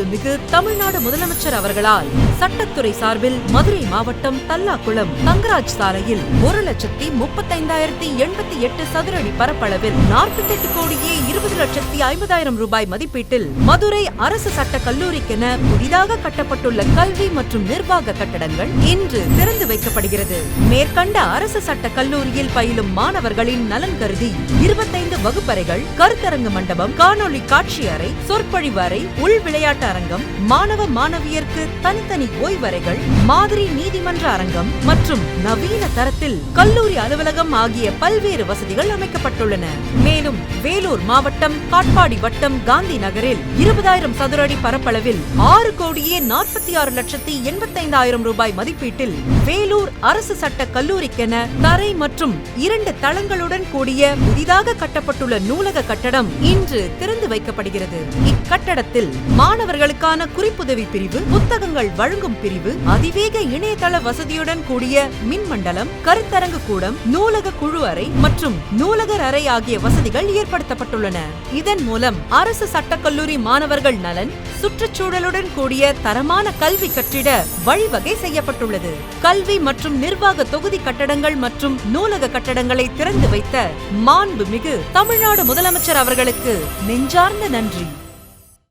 மாண்புமிகு தமிழ்நாடு முதலமைச்சர் அவர்களால் சட்டத்துறை சார்பில் மதுரை மாவட்டம் தல்லாக்குளம் தங்கராஜ் சாலையில் 1,35,088 சதுர அடி பரப்பளவில் 48 கோடியே 20,50,000 ரூபாய் மதிப்பீட்டில் மதுரை அரசு சட்ட கல்லூரிக்கென புதிதாக கட்டப்பட்டுள்ள கல்வி மற்றும் நிர்வாக கட்டடங்கள் இன்று திறந்து வைக்கப்படுகிறது. மேற்கண்ட அரசு சட்ட கல்லூரியில் பயிலும் மாணவர்களின் நலன் கருதி 25 வகுப்பறைகள், கருத்தரங்கு மண்டபம், காணொலி காட்சி அறை, சொற்பொழிவு அறை, உள் விளையாட்டு அரங்கம், மாணவ மாணவியருக்கு தனித்தனி ஓய்வறைகள், மாதிரி நீதிமன்ற அரங்கம் மற்றும் நவீன தரத்தில் கல்லூரி அலுவலகம் ஆகிய பல்வேறு வசதிகள் அமைக்கப்பட்டுள்ளன. மேலும் வேலூர் மாவட்டம் காட்பாடி வட்டம் காந்தி நகரில் 20,000 சதுர அடி பரப்பளவில் 6 கோடியே 46,85,000 ரூபாய் மதிப்பீட்டில் வேலூர் அரசு சட்ட கல்லூரிக்கென தரை மற்றும் 2 தளங்களுடன் கூடிய புதிதாக கட்டப்பட்டுள்ள நூலக கட்டடம் இன்று திறந்து வைக்கப்படுகிறது. இக்கட்டடத்தில் மாணவர்களுக்கான குறிப்புதவி பிரிவு, புத்தகங்கள் வழங்கும் பிரிவு, அதிவேக இணையதள வசதியுடன் கூடிய மின்மண்டலம், கருத்தரங்கு கூடம், நூலக குழு அறை மற்றும் நூலகர் அறை ஆகிய வசதிகள் ஏற்படுத்தப்பட்டுள்ளன. இதன் மூலம் அரசு சட்டக்கல்லூரி மாணவர்கள் நலன், சுற்றுச்சூழலுடன் கூடிய தரமான கல்வி கற்றிட வழிவகை செய்யப்பட்டுள்ளது. கல்வி மற்றும் நிர்வாக தொகுதி கட்டடங்கள் மற்றும் நூலக கட்டடங்களை திறந்து வைத்த மாண்புமிகு தமிழ்நாடு முதலமைச்சர் அவர்களுக்கு நெஞ்சார்ந்த நன்றி.